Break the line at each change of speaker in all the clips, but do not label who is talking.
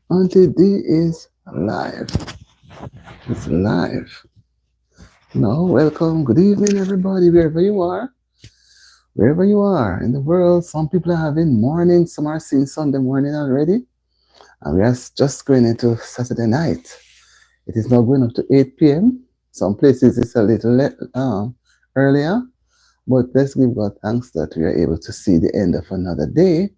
Auntie D is live. It's live. No, welcome. Good evening, everybody, wherever you are. Wherever you are in the world, some people are having morning, some are seeing Sunday morning already. And we are just going into Saturday night. It is now going up to 8 p.m. Some places it's a little earlier. But let's give God thanks that we are able to see the end of another day,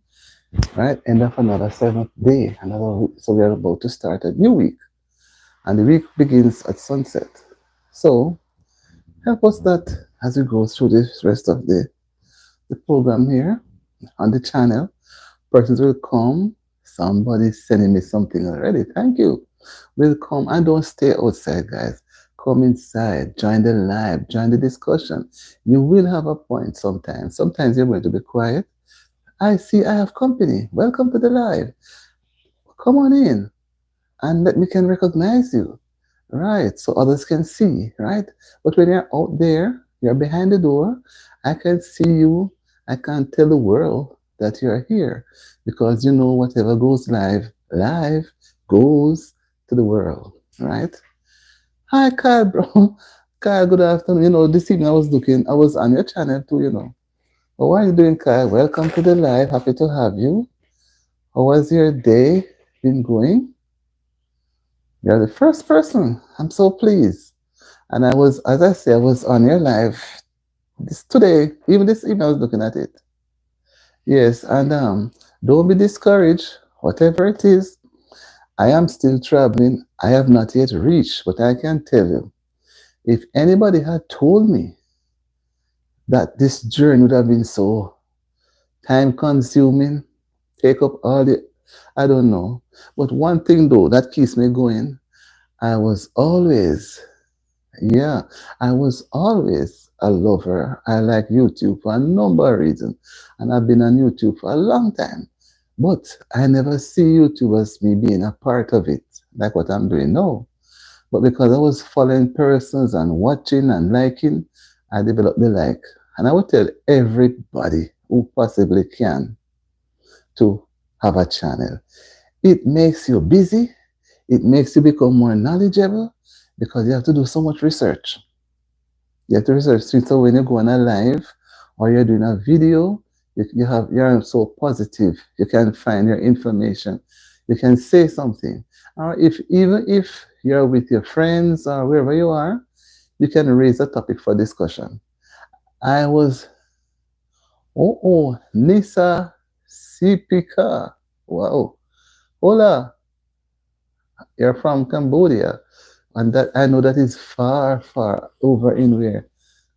right? End of another seventh day, another week. So we are about to start a new week. And the week begins at sunset. So help us that as we go through the rest of the program here on the channel. Persons will come. Somebody's sending me something already. Thank you. Will come and don't stay outside, guys. Come inside, join the live, join the discussion. You will have a point sometimes. Sometimes you're going to be quiet. I see I have company. Welcome to the live. Come on in and let me can recognize you. Right, so others can see, right? But when you're out there, you're behind the door, I can see you. I can't tell the world that you're here because you know whatever goes live, live goes to the world, right? Hi, Kyle, bro. Kyle, good afternoon. This evening I was on your channel too. How are you doing, Kyle? Welcome to the live. Happy to have you. How was your day been going? You're the first person. I'm so pleased. And I was, as I say, I was on your live this today, even this evening, I was looking at it. Yes, and don't be discouraged, whatever it is. I am still traveling. I have not yet reached, but I can tell you, if anybody had told me that this journey would have been so time consuming, take up all the, I don't know. But one thing though, that keeps me going, I was always Yeah, I was always a lover. I like YouTube for a number of reasons, and I've been on YouTube for a long time. But I never see YouTube as me being a part of it, like what I'm doing now. But because I was following persons and watching and liking, I developed the like. And I would tell everybody who possibly can to have a channel. It makes you busy, it makes you become more knowledgeable because you have to do so much research. You have to research it. So when you go on a live or you're doing a video, you're so positive. You can find your information. You can say something. Or if even if you're with your friends or wherever you are, you can raise a topic for discussion. I was Nisa Sipika. Wow. Hola. You're from Cambodia. And that I know that is far, far over in where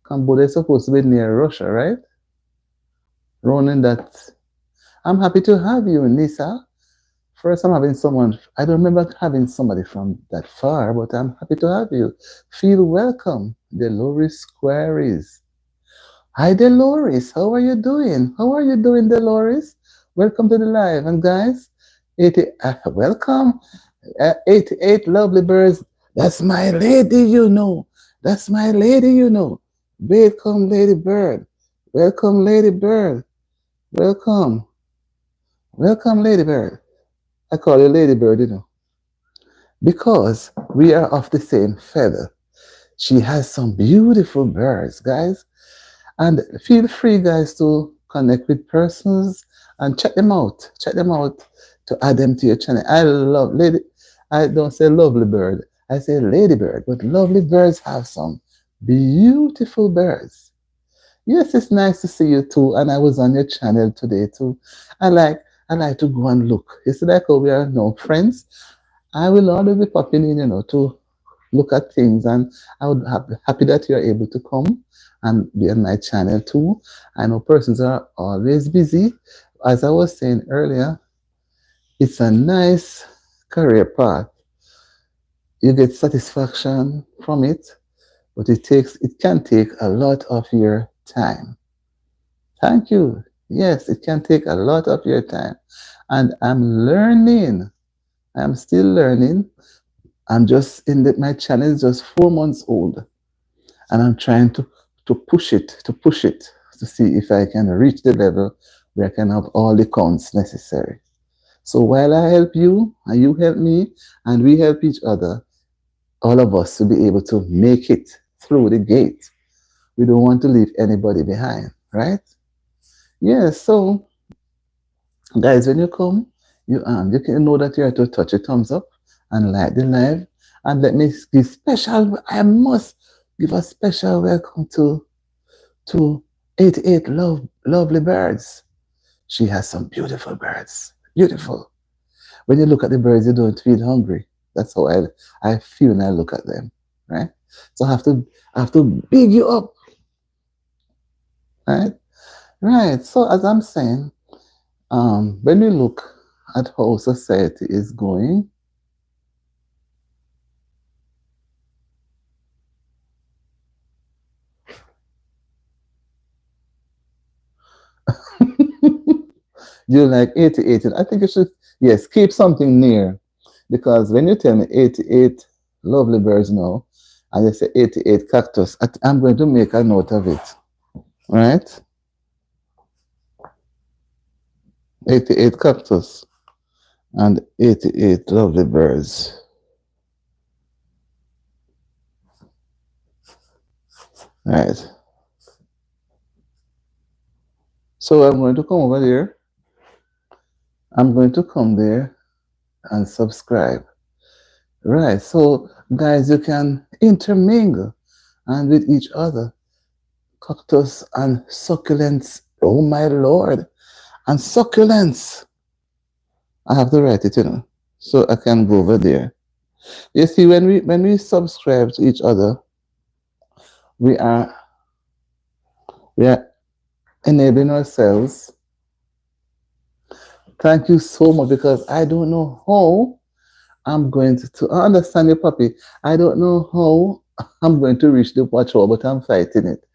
Cambodia is supposed to be near Russia, right? Ronan, that I'm happy to have you, Nisa. First, I'm having someone, I don't remember having somebody from that far, but I'm happy to have you. Feel welcome, Dolores Queries. Hi, Dolores. How are you doing? How are you doing, Dolores? Welcome to the live. And guys, welcome. 88 lovely birds. That's my lady. That's my lady. Welcome, Lady Bird. Welcome, Lady Bird. Welcome. Welcome, Lady Bird. I call you Lady Bird. Because we are of the same feather. She has some beautiful birds, guys. And feel free, guys, to connect with persons and check them out. Check them out to add them to your channel. I love Lady. I don't say lovely bird. I say lady bird. But lovely birds have some beautiful birds. Yes, it's nice to see you too. And I was on your channel today too. I like I like to go and look. You see, like how we are no friends. I will always be popping in, to look at things, and I would happy that you are able to come and be on my channel too. I know persons are always busy. As I was saying earlier, it's a nice career path. You get satisfaction from it, but it can take a lot of your time. Thank you. Yes, it can take a lot of your time. And I'm learning. I'm still learning. My channel is just 4 months old. And I'm trying to push it to see if I can reach the level where I can have all the counts necessary. So while I help you and you help me and we help each other, all of us to be able to make it through the gate. We don't want to leave anybody behind, right? Yeah, so guys, when you come, you can know that you have to touch a thumbs up and like the live. And let me give special, I must give a special welcome to 88 lovely birds. She has some beautiful birds. Beautiful. When you look at the birds, you don't feel hungry. That's how I feel when I look at them. Right? So I have to big you up. Right? Right. So as I'm saying, when we look at how society is going, you like 88. I think you should, yes, keep something near. Because when you tell me 88 lovely birds now, and you say 88 cactus, I'm going to make a note of it. Right? 88 cactus and 88 lovely birds. Right. So I'm going to come over there. I'm going to come there and subscribe. Right. So guys, you can intermingle and with each other. Cactus and succulents. Oh my lord. And succulents. I have to write it, so I can go over there. You see, when we subscribe to each other, we are we are enabling ourselves. Thank you so much because I don't know how I'm going to understand you, puppy. I don't know how I'm going to reach the watch hour, but I'm fighting it.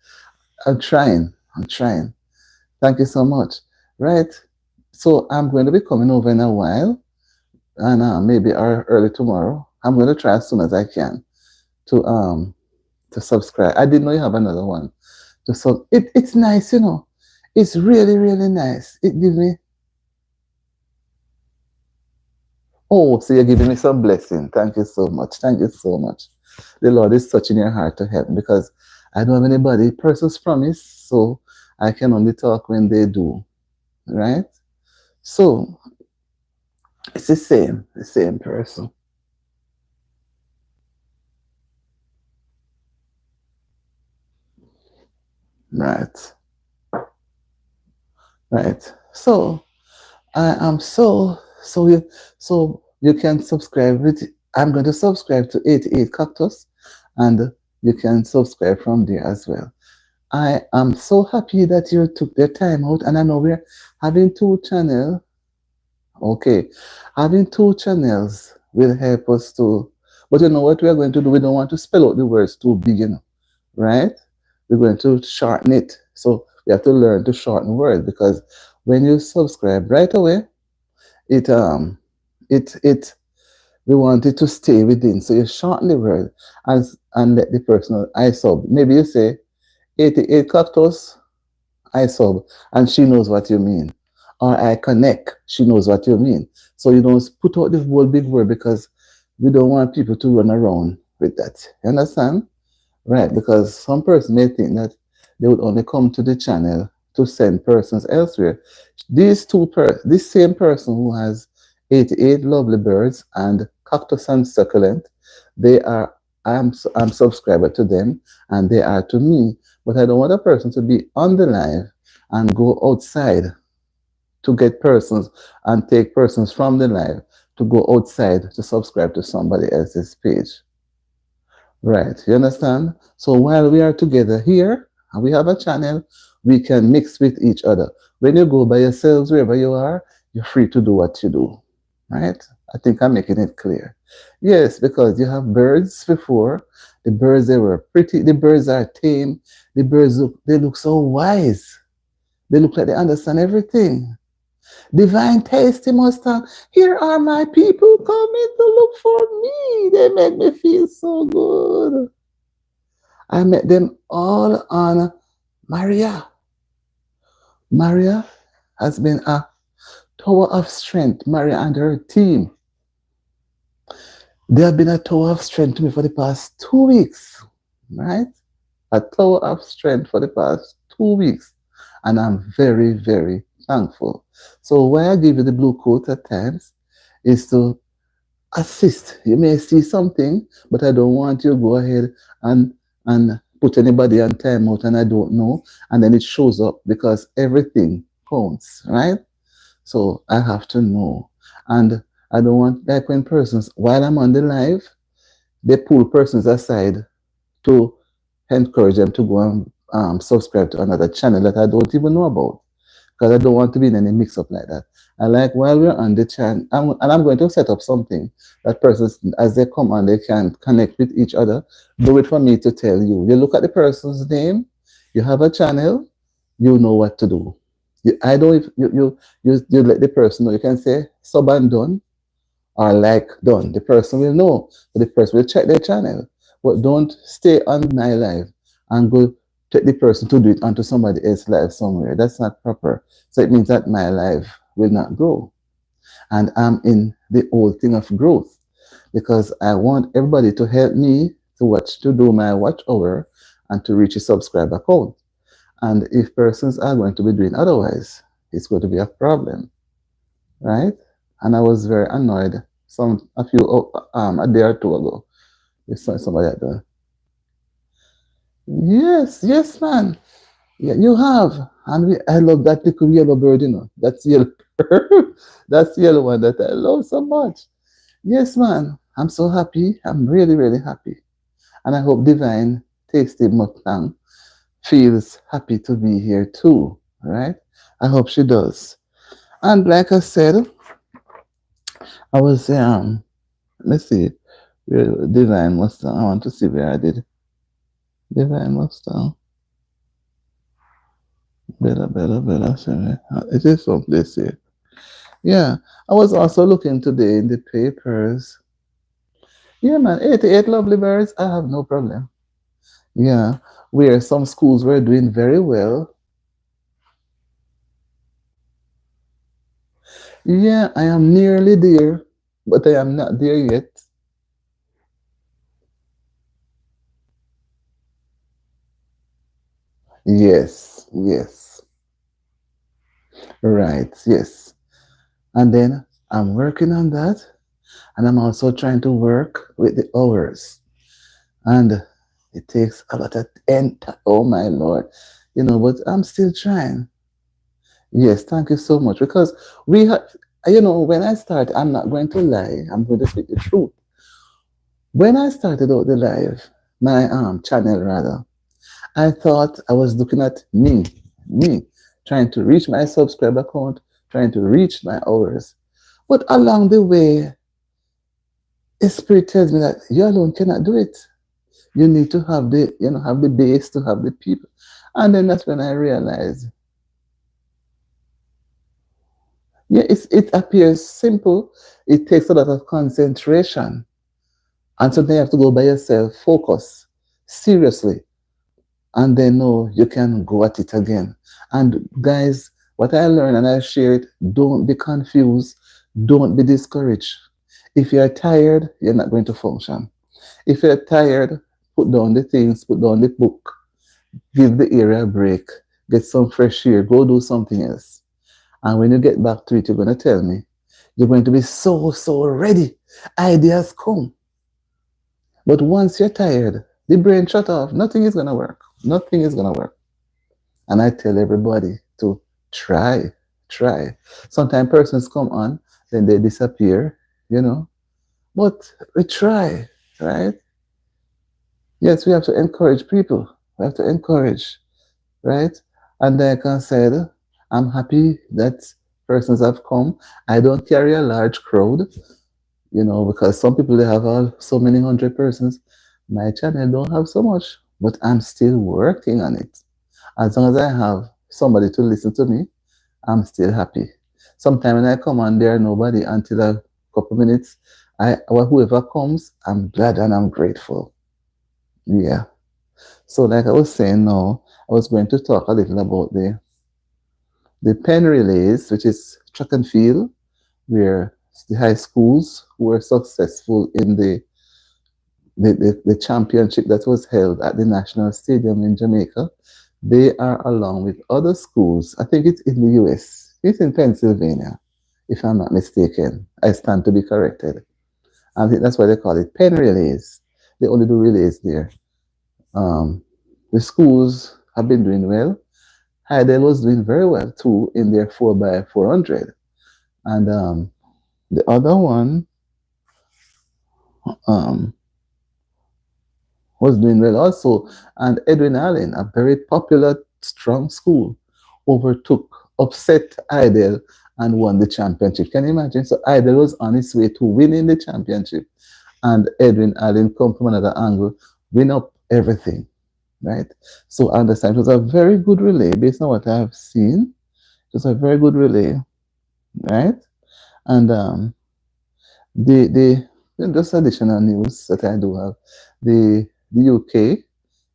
I'm trying. I'm trying. Thank you so much. Right. So I'm going to be coming over in a while, and maybe early tomorrow. I'm going to try as soon as I can to subscribe. I didn't know you have another one. It's nice, It's really, really nice. It gives me, oh, so you're giving me some blessing. Thank you so much. Thank you so much. The Lord is touching your heart to help because I don't have anybody person's promise, so I can only talk when they do. Right? So it's the same person. Right. Right. So I am so you can subscribe with I'm going to subscribe to 88 Cactus and you can subscribe from there as well. I am so happy that you took the time out and I know we're having two channels. Okay. Having two channels will help us to but you know what we are going to do? We don't want to spell out the words too big, right? We're going to shorten it. So we have to learn to shorten words because when you subscribe right away, it it we want it to stay within. So you shorten the word and let the person know I sub. Maybe you say 88 cactus, I sub, and she knows what you mean. Or I connect, she knows what you mean. So you don't put out this whole big word because we don't want people to run around with that. You understand? Right, because some person may think that they would only come to the channel to send persons elsewhere. This same person who has 88 lovely birds and cactus and succulent, they are, I'm subscriber to them and they are to me. But I don't want a person to be on the live and go outside to get persons and take persons from the live to go outside to subscribe to somebody else's page. Right, you understand? So while we are together here and we have a channel, we can mix with each other. When you go by yourselves, wherever you are, you're free to do what you do. Right? I think I'm making it clear. Yes, because you have birds before. The birds, they were pretty. The birds are tame. The birds look so wise. They look like they understand everything. Divine tasty must have. Here are my people coming to look for me. They make me feel so good. I met them all on Maria. Maria has been a Tower of Strength, Maria and her team. They have been a tower of strength to me for the past 2 weeks, right? A tower of strength for the past 2 weeks. And I'm very, very thankful. So why I give you the blue coat at times is to assist. You may see something, but I don't want you to go ahead and put anybody on timeout and I don't know, and then it shows up because everything counts, right? So I have to know. And I don't want, like when persons, while I'm on the live, they pull persons aside to encourage them to go and subscribe to another channel that I don't even know about because I don't want to be in any mix up like that. I like while we're on the channel, and I'm going to set up something that persons, as they come on, they can connect with each other. Do it for me to tell you. You look at the person's name, you have a channel, you know what to do. I don't, you let the person know. You can say sub and done or like done. The person will know. So the person will check their channel. But don't stay on my live and go take the person to do it onto somebody else's live somewhere. That's not proper. So it means that my life will not grow. And I'm in the whole thing of growth because I want everybody to help me to watch, to do my watch hour and to reach a subscriber count. And if persons are going to be doing otherwise, it's going to be a problem, right? And I was very annoyed a day or two ago. With somebody like that. Yes, yes, man. Yeah, you have. And I love that little yellow bird, you know. That's yellow bird. That's the yellow one that I love so much. Yes, man. I'm so happy. I'm really, really happy. And I hope Divine Tasty Mukbang feels happy to be here too. Right? I hope she does. And like I said, I was let's see, Divine Mustang. I want to see where I did. Divine Mustang. Better. Sorry. It is someplace here. Yeah. I was also looking today in the papers. Yeah, man. 88 lovely birds. I have no problem. Yeah. Where some schools were doing very well. Yeah, I am nearly there, but I am not there yet. Yes, yes. Right, yes. And then I'm working on that. And I'm also trying to work with the hours. And it takes a lot of oh my Lord. You know, but I'm still trying. Yes, thank you so much. Because we have, you know, when I start, I'm not going to lie. I'm going to speak the truth. When I started out the live, my channel rather, I thought I was looking at me, trying to reach my subscriber count, trying to reach my hours. But along the way, the spirit tells me that you alone cannot do it. You need to have the, you know, have the base to have the people. And then that's when I realized, yeah, it appears simple. It takes a lot of concentration. And sometimes you have to go by yourself, focus seriously, and then know you can go at it again. And guys, what I learned and I share it, don't be confused, don't be discouraged. If you're tired, you're not going to function. If you're tired, put down the things, put down the book, give the area a break, get some fresh air, go do something else. And when you get back to it, you're going to tell me. You're going to be so ready. Ideas come. But once you're tired, the brain shut off. Nothing is going to work. Nothing is going to work. And I tell everybody to try. Sometimes persons come on, then they disappear, you know. But we try, right? Yes, we have to encourage people. We have to encourage, right? And like I said, I'm happy that persons have come. I don't carry a large crowd, you know, because some people they have all so many hundred persons. My channel don't have so much, but I'm still working on it. As long as I have somebody to listen to me, I'm still happy. Sometimes when I come on, there nobody until a couple minutes. Whoever comes, I'm glad and I'm grateful. Yeah. So like I was saying now, I was going to talk a little about The pen relays, which is track and field, where the high schools who were successful in the championship that was held at the National Stadium in Jamaica, they are along with other schools. I think it's in the US. It's in Pennsylvania, if I'm not mistaken. I stand to be corrected. I think that's why they call it pen relays. They only do relays there. Um, the schools have been doing well. Heidel was doing very well too in their 4 by 400. And the other one um, was doing well also. And Edwin Allen, a very popular, strong school, overtook, upset Idle and won the championship. Can you imagine? So Idle was on his way to winning the championship. And Edwin Allen come from another angle, win up everything, right? So I understand it was a very good relay based on what I have seen. It was a very good relay, right? And the just additional news that I do have, the UK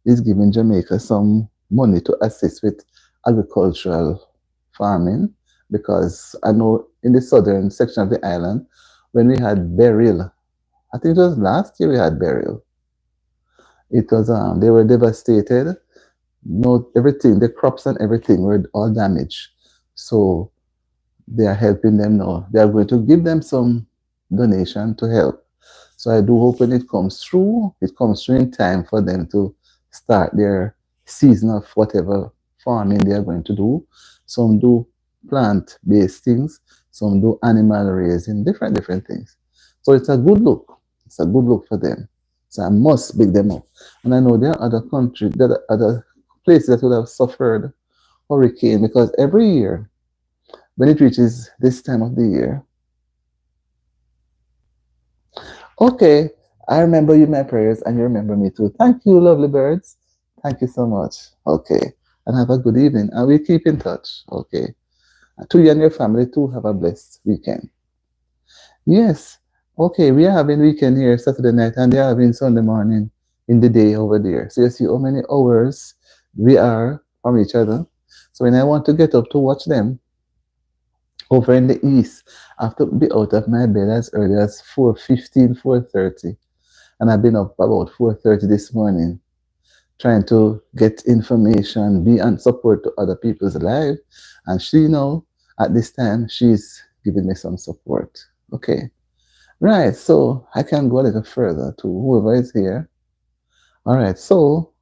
is giving Jamaica some money to assist with agricultural farming because I know in the southern section of the island, when we had burial, I think it was last year we had burial. It was they were devastated. No, everything, the crops and everything were all damaged. So they are helping them now. They are going to give them some donation to help. So I do hope when it comes through in time for them to start their season of whatever farming they are going to do. Some do plant-based things, some do animal raising, different things. So it's a good look. It's a good look for them. So I must big them up. And I know there are other countries, there are other places that would have suffered hurricane because every year when it reaches this time of the year, okay, I remember you my prayers and you remember me too. Thank you, lovely birds. Thank you so much. Okay. And have a good evening. And we keep in touch. Okay. And to you and your family too, have a blessed weekend. Yes. Okay, we are having weekend here Saturday night and they are having Sunday morning in the day over there. So you see how many hours we are from each other. So when I want to get up to watch them over in the east, I have to be out of my bed as early as 4:15, 4:30. And I've been up about 4:30 this morning trying to get information, be and support to other people's life. And she, at this time, she's giving me some support. Okay. Right. So I can go a little further to whoever is here. All right. So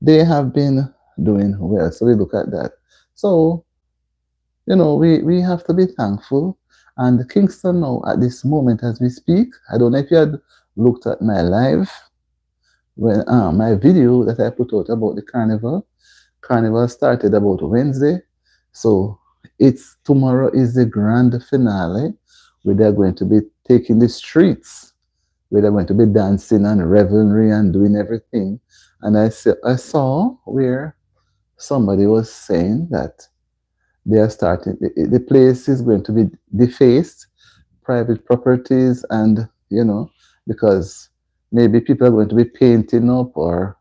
they have been doing well. So we look at that. So, we have to be thankful. And Kingston now, at this moment as we speak, I don't know if you had looked at my live, when my video that I put out about the carnival. Carnival started about Wednesday. So it's tomorrow is the grand finale where they're going to be taking the streets, where they're going to be dancing and revelry and doing everything. And I saw where somebody was saying that they are starting, the place is going to be defaced, private properties, and, because maybe people are going to be painting up or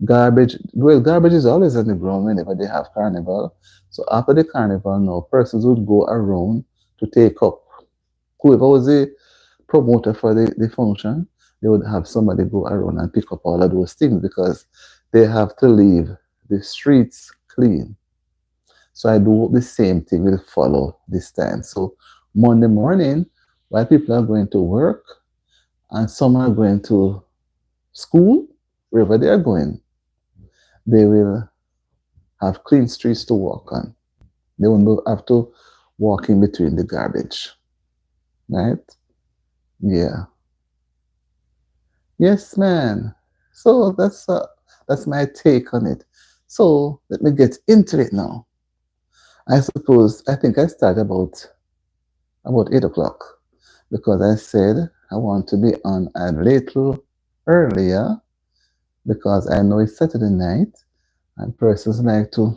garbage. Well, garbage is always on the ground whenever they have carnival. So after the carnival, now persons would go around to take up. Whoever was the promoter for the function, they would have somebody go around and pick up all of those things because they have to leave the streets clean. So I do the same thing will follow this time. So Monday morning, while people are going to work and some are going to school, wherever they are going, they will have clean streets to walk on. They won't have to walk in between the garbage. Right? Yeah. Yes, man. So that's my take on it. So let me get into it now. I think I start about 8 o'clock because I said I want to be on a little earlier because I know it's Saturday night and persons like to,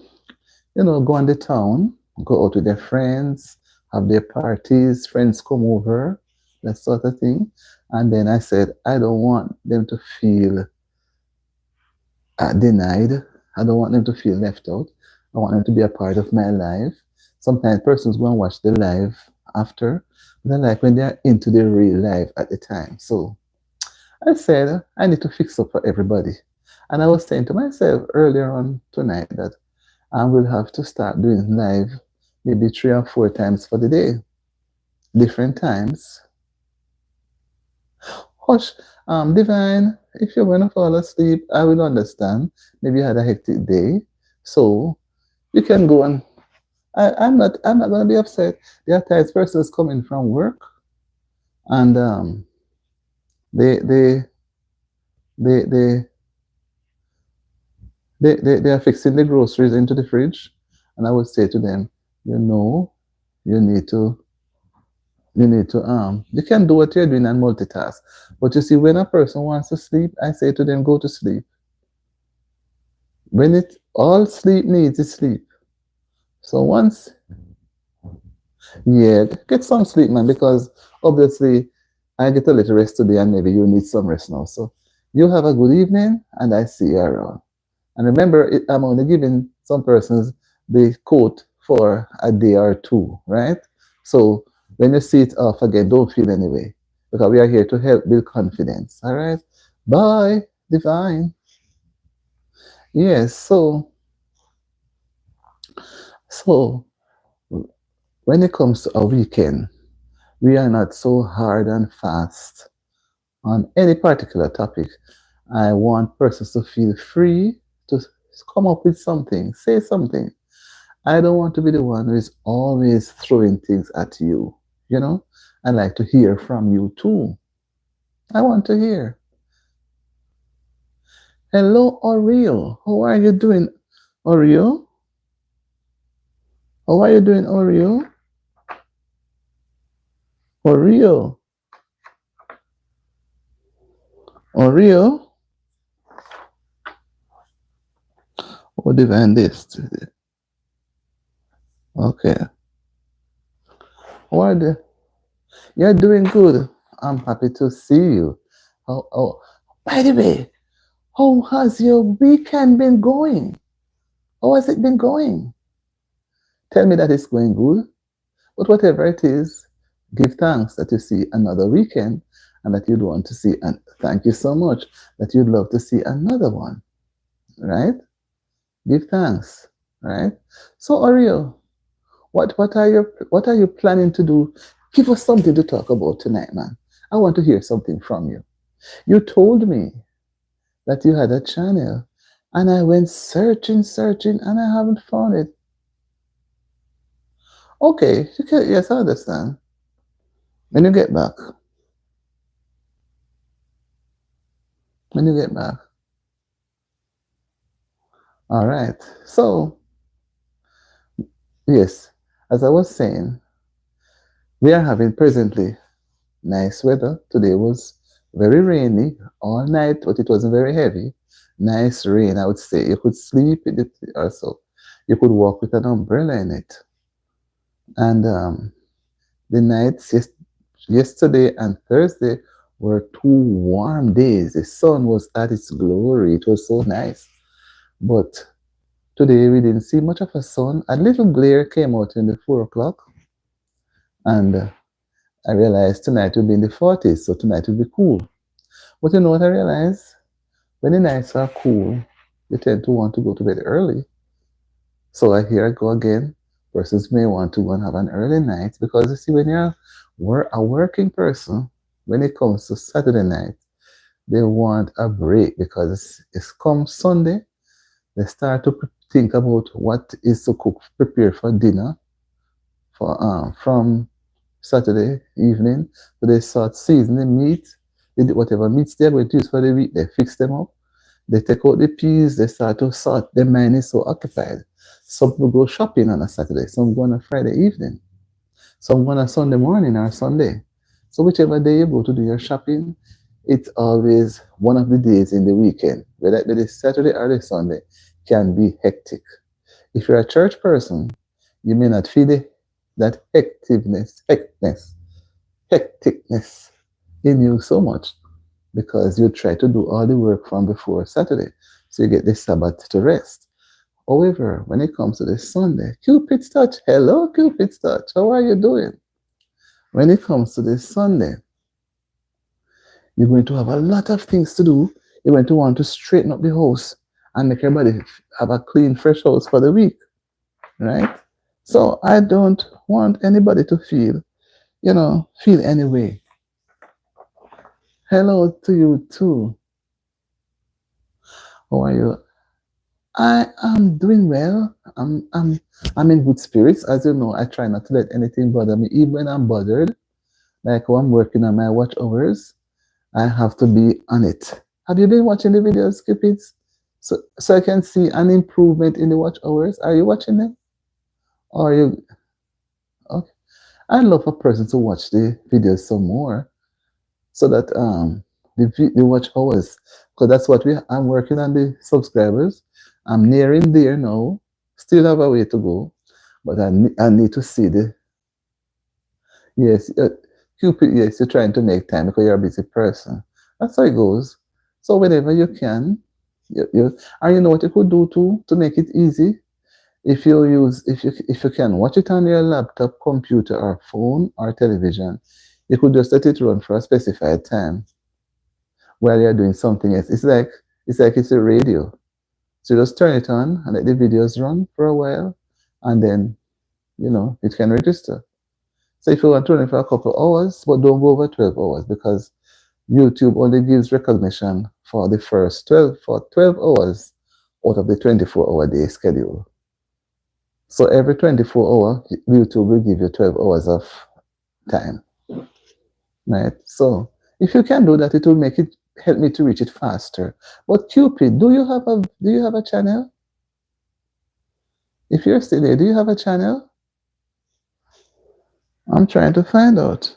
go on the town, go out with their friends, have their parties, friends come over, that sort of thing. And then I said, I don't want them to feel denied. I don't want them to feel left out. I want them to be a part of my life. Sometimes persons go and watch the live after, but I like when they're into the real life at the time. So I said, I need to fix up for everybody. And I was saying to myself earlier on tonight that I will have to start doing live maybe 3 or 4 times for the day, different times. Hush, Divine, if you're going to fall asleep, I will understand. Maybe you had a hectic day. So you can go and I'm not gonna be upset. There are times persons coming from work and they they they they they are fixing the groceries into the fridge, and I would say to them, you know, you need to you can do what you're doing and multitask. But you see, when a person wants to sleep, I say to them, go to sleep. When it all sleep needs is sleep. So once, yeah, get some sleep, man, because obviously I get a little rest today and maybe you need some rest now. So you have a good evening and I see you around. And remember, I'm only giving some persons the quote for a day or two, right? So when you see it off again, don't feel any way because we are here to help build confidence. All right. Bye, divine. Yes. So when it comes to a weekend, we are not so hard and fast on any particular topic. I want persons to feel free to come up with something, say something. I don't want to be the one who is always throwing things at you. You know, I like to hear from you too. I want to hear. Hello, Oreo. How are you doing, Oreo? How are you doing, Oreo? Oreo. Oreo. Oh, divine this. Okay. How are the? You're doing good. I'm happy to see you. By the way, how has your weekend been going? How has it been going? Tell me that it's going good. But whatever it is, give thanks that you see another weekend and that you'd want to see. And thank you so much that you'd love to see another one, right? Give thanks, right? So, Oreo, what are you planning to do? Give us something to talk about tonight, man. I want to hear something from you. You told me that you had a channel, and I went searching, searching, and I haven't found it. Okay, yes, I understand. When you get back, when you get back. All right. So, yes, as I was saying, we are having presently nice weather. Today was very rainy all night, but it wasn't very heavy. Nice rain, I would say. You could sleep in it also. You could walk with an umbrella in it. And the nights yesterday and Thursday were 2 warm days. The sun was at its glory. It was so nice. But today we didn't see much of a sun. A little glare came out in the 4 o'clock, and I realized tonight will be in the 40s, so tonight will be cool. But you know what I realized? When the nights are cool, you tend to want to go to bed early. So here I go again. Persons may want to go and have an early night because you see, when you're a working person, when it comes to Saturday night, they want a break because it's come Sunday, they start to think about what is to cook, prepare for dinner for from Saturday evening. So they start seasoning meat. They do whatever meats they're going to use for the week. They fix them up. They take out the peas. They start to sort. Their mind is so occupied. Some people go shopping on a Saturday. Some go on a Friday evening. Some go on a Sunday morning or Sunday. So whichever day you go to do your shopping, it's always one of the days in the weekend, whether it be the Saturday or the Sunday, can be hectic. If you're a church person, you may not feel that hecticness in you so much because you try to do all the work from before Saturday. So you get the Sabbath to rest. However, when it comes to this Sunday, Cupid's touch. Hello, Cupid's touch. How are you doing? When it comes to this Sunday, you're going to have a lot of things to do. You're going to want to straighten up the house and make everybody have a clean, fresh house for the week, right? So I don't want anybody to feel any way. Hello to you too. How are you? I am doing well. I'm in good spirits. As you know, I try not to let anything bother me, even when I'm bothered. Like when I'm working on my watch hours, I have to be on it. Have you been watching the videos, Cupids? So I can see an improvement in the watch hours. Are you watching them? Or are you okay? I'd love a person to watch the videos some more so that the watch hours, because that's what I'm working on the subscribers. I'm nearing there now. Still have a way to go, but I need to see the yes, Cupid. Yes, you're trying to make time because you're a busy person. That's how it goes. So whenever you can, and you know what you could do too to make it easy. If you can watch it on your laptop, computer, or phone or television, you could just let it run for a specified time while you're doing something else. It's like it's a radio. So just turn it on and let the videos run for a while, and then it can register. So if you want to run it for a couple of hours, but don't go over 12 hours because YouTube only gives recognition for the first 12 hours out of the 24-hour day schedule. So every 24 hour, YouTube will give you 12 hours of time, right? So if you can do that, it will make it help me to reach it faster. But Cupid, do you have a channel? If you're still there, do you have a channel? I'm trying to find out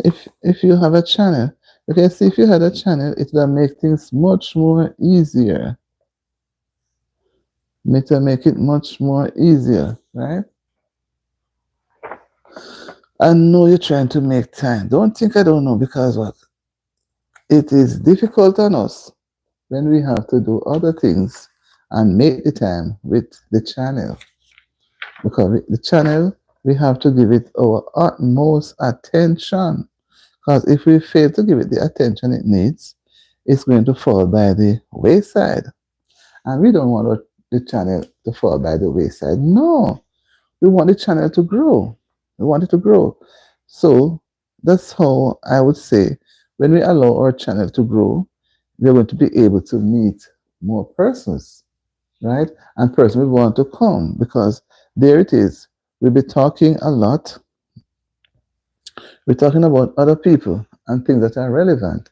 if you have a channel. Okay, see if you had a channel, it will make things much more easier. It will make it much more easier, right? I know you're trying to make time. Don't think I don't know because what? It is difficult on us when we have to do other things and make the time with the channel. Because with the channel, we have to give it our utmost attention. Because if we fail to give it the attention it needs, it's going to fall by the wayside. And we don't want the channel to fall by the wayside. No, we want the channel to grow. We want it to grow. So that's how I would say when we allow our channel to grow, we're going to be able to meet more persons, right? And persons will want to come because there it is. We'll be talking a lot. We're talking about other people and things that are relevant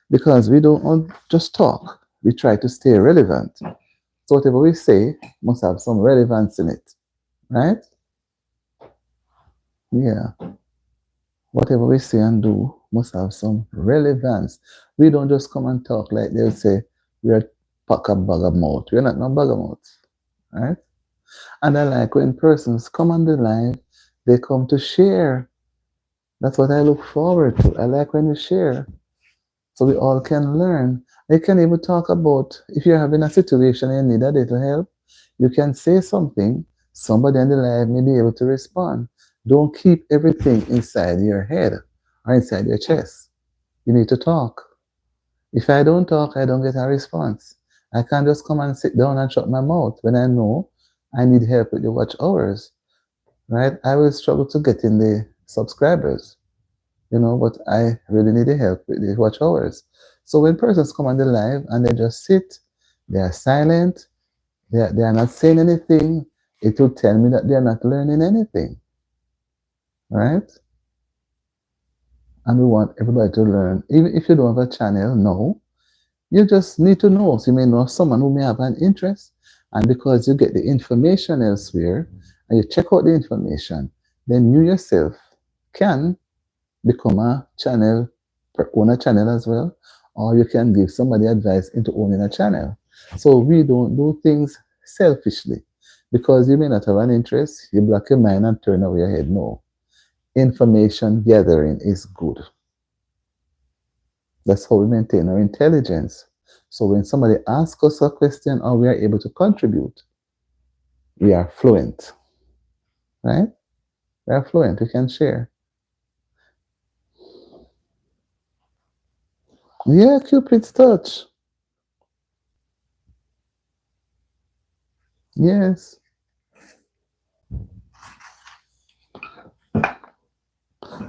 because we don't want just talk. We try to stay relevant. So whatever we say must have some relevance in it, right? Yeah. Whatever we say and do must have some relevance. We don't just come and talk like they'll say we're pack a bag of mouth. We're not no bag of mouth, right? And I like when persons come on the live, they come to share. That's what I look forward to. I like when you share, so we all can learn. They can even talk about if you're having a situation and you need a little help, you can say something. Somebody on the live may be able to respond. Don't keep everything inside your head or inside your chest. You need to talk. If I don't talk, I don't get a response. I can't just come and sit down and shut my mouth when I know I need help with the watch hours, right? I will struggle to get in the subscribers, but I really need the help with the watch hours. So when persons come on the live and they just sit, they are silent, they are not saying anything, it will tell me that they are not learning anything, right? And we want everybody to learn. Even if you don't have a channel, no, you just need to know. So you may know someone who may have an interest, and because you get the information elsewhere and you check out the information, then you yourself can become a channel, own a channel as well, or you can give somebody advice into owning a channel. So we don't do things selfishly because you may not have an interest, you block your mind and turn away your head. No. Information gathering is good. That's how we maintain our intelligence. So when somebody asks us a question or we are able to contribute, we are fluent, right? We are fluent. We can share. Yeah, Cupid's touch. Yes.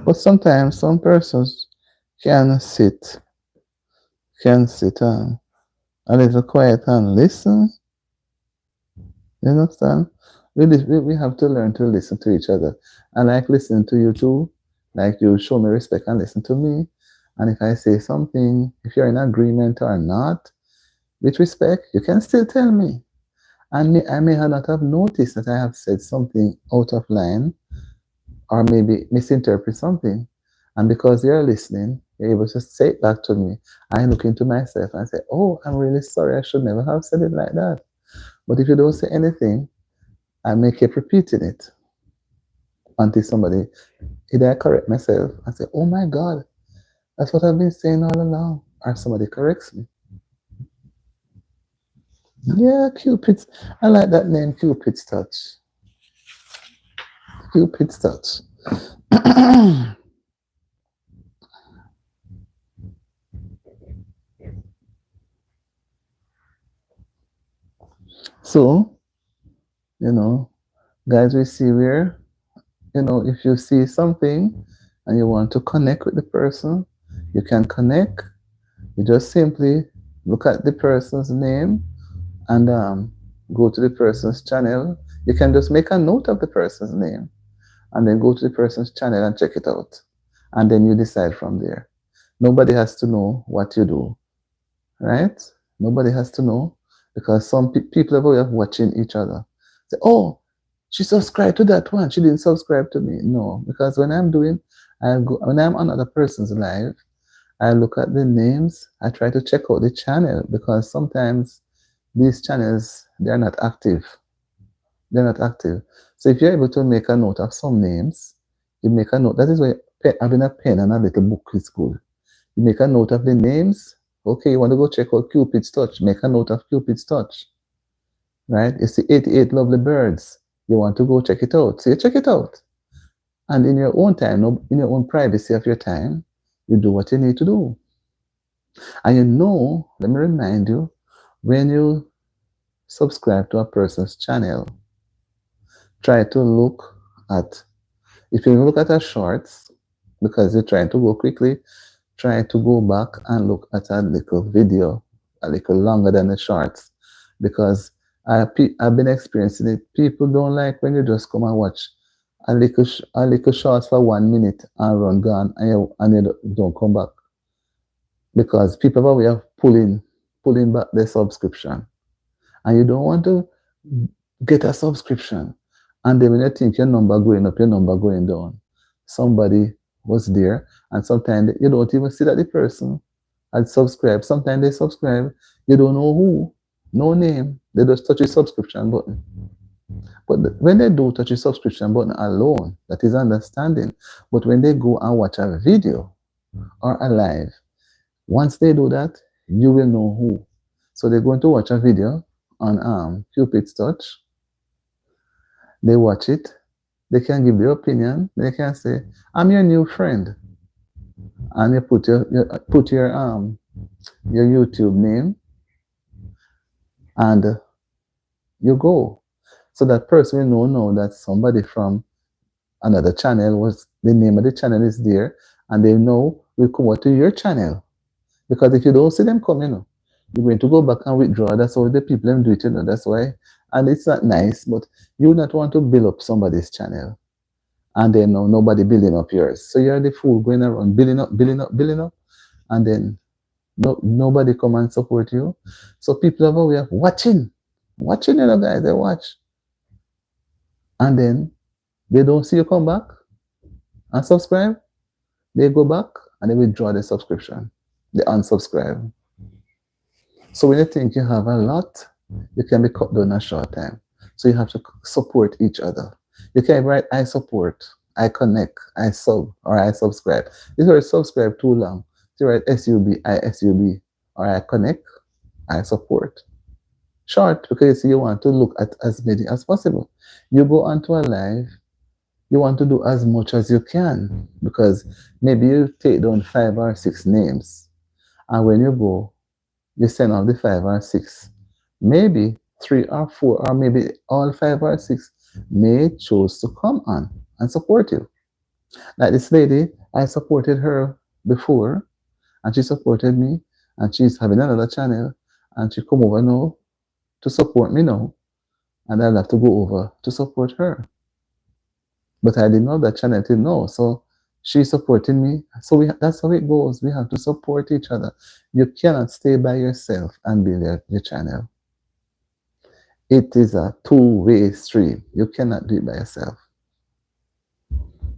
But sometimes some persons can sit, can sit a little quiet and listen. You understand? We have to learn to listen to each other. I like listening to you too. Like you show me respect and listen to me. And if I say something, if you're in agreement or not, with respect, you can still tell me. And I may not have noticed that I have said something out of line or maybe misinterpret something. And because you're listening, you're able to say it back to me. I look into myself and say, oh, I'm really sorry. I should never have said it like that. But if you don't say anything, I may keep repeating it until somebody either I correct myself and say, oh my God, that's what I've been saying all along. Or somebody corrects me. Yeah, Cupid's. I like that name, Cupid's Touch. Cupid's Touch. So, you know, guys, we see where, if you see something and you want to connect with the person, you can connect. You just simply look at the person's name and go to the person's channel. You can just make a note of the person's name and then go to the person's channel and check it out. And then you decide from there. Nobody has to know what you do, right? Nobody has to know because some people are way of watching each other. Say, oh, she subscribed to that one. She didn't subscribe to me. No, because when I'm on other person's live, I look at the names. I try to check out the channel because sometimes these channels they're not active. They're not active. So if you're able to make a note of some names, you make a note. That is why having a pen and a little book is good. You make a note of the names. Okay, you want to go check out Cupid's Touch. Make a note of Cupid's Touch. Right? You see 88 lovely birds. You want to go check it out. So you check it out. And in your own time, in your own privacy of your time, you do what you need to do. And let me remind you, when you subscribe to a person's channel, try to look at, if you look at a shorts, because you're trying to go quickly, try to go back and look at a little video, a little longer than the shorts, because I've been experiencing it. People don't like when you just come and watch a little shorts for 1 minute and run gone and you don't come back because people have a way of pulling back their subscription, and you don't want to get a subscription, and then when you think your number going up, your number going down, somebody was there, and sometimes you don't even see that the person had subscribed. Sometimes they subscribe, you don't know who, no name, they just touch the subscription button. But when they do touch the subscription button alone, that is understanding. But when they go and watch a video or a live, once they do that, you will know who. So they're going to watch a video on Cupid's Touch. They watch it. They can give their opinion. They can say, "I'm your new friend," and you put your YouTube name, and you go. So that person will know that somebody from another channel was the name of the channel is there, and they know will come out to your channel. Because if you don't see them coming, you're going to go back and withdraw. That's how the people them do it, That's why, and it's not nice. But you not want to build up somebody's channel, and then nobody building up yours. So you're the fool going around building up, building up, building up, and then nobody come and support you. So people have a way of watching, guys. They watch, and then they don't see you come back and subscribe. They go back and they withdraw the subscription. They unsubscribe. So when you think you have a lot, you can be cut down in a short time. So you have to support each other. You can write I support, I connect, I sub, or I subscribe. If you subscribe too long, you write SUB, I SUB, or I connect. I support. Short, because you want to look at as many as possible. You go onto a live, you want to do as much as you can because maybe you take down 5 or 6 names, and when you go, you send out the 5 or 6. Maybe 3 or 4, or maybe all 5 or 6 may choose to come on and support you. Like this lady, I supported her before, and she supported me, and she's having another channel, and she come over now to support me now, and I'll have to go over to support her. But I didn't know that channel till now, so she's supporting me. So that's how it goes. We have to support each other. You cannot stay by yourself and build your channel. It is a two-way stream. You cannot do it by yourself.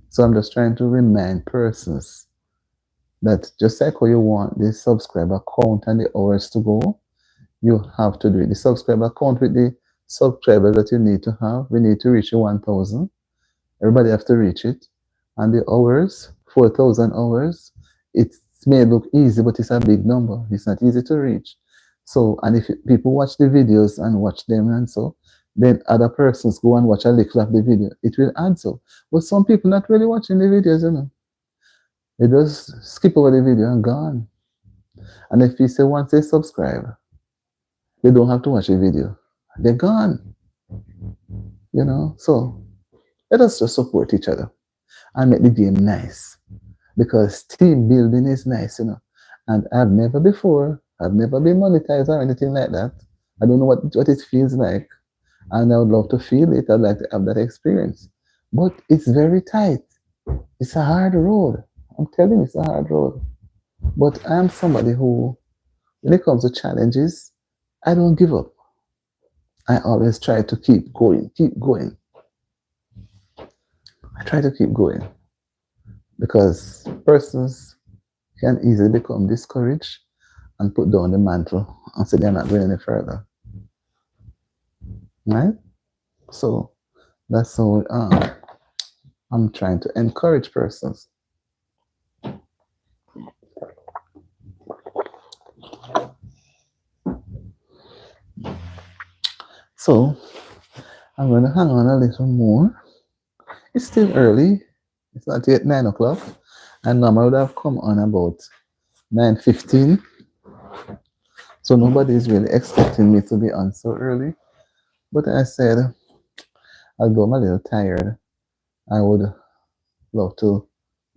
So I'm just trying to remind persons that just like how you want the subscriber count and the hours to go, you have to do it. The subscriber count with the subscribers that you need to have. We need to reach 1,000. Everybody have to reach it. And the hours, 4,000 hours, it may look easy, but it's a big number. It's not easy to reach. So, and if people watch the videos and watch them and so, then other persons go and watch a little of the video. It will add so. But some people not really watching the videos, you know. They just skip over the video and gone. And if you say once they subscribe, they don't have to watch the video. They're gone. You know, so let us just support each other and make the game nice. Because team building is nice, you know. And I've never been monetized or anything like that. I don't know what it feels like. And I would love to feel it. I'd like to have that experience. But it's very tight. It's a hard road. I'm telling you, it's a hard road. But I'm somebody who, when it comes to challenges, I don't give up. I always try to keep going, keep going. I try to keep going. Because persons can easily become discouraged and put down the mantle and say they're not going any further. Right? So that's how I'm trying to encourage persons. So I'm going to hang on a little more. It's still early. It's not yet 9 o'clock. And normally I would have come on about 9:15. So nobody is really expecting me to be on so early. But I said, although I'm a little tired, I would love to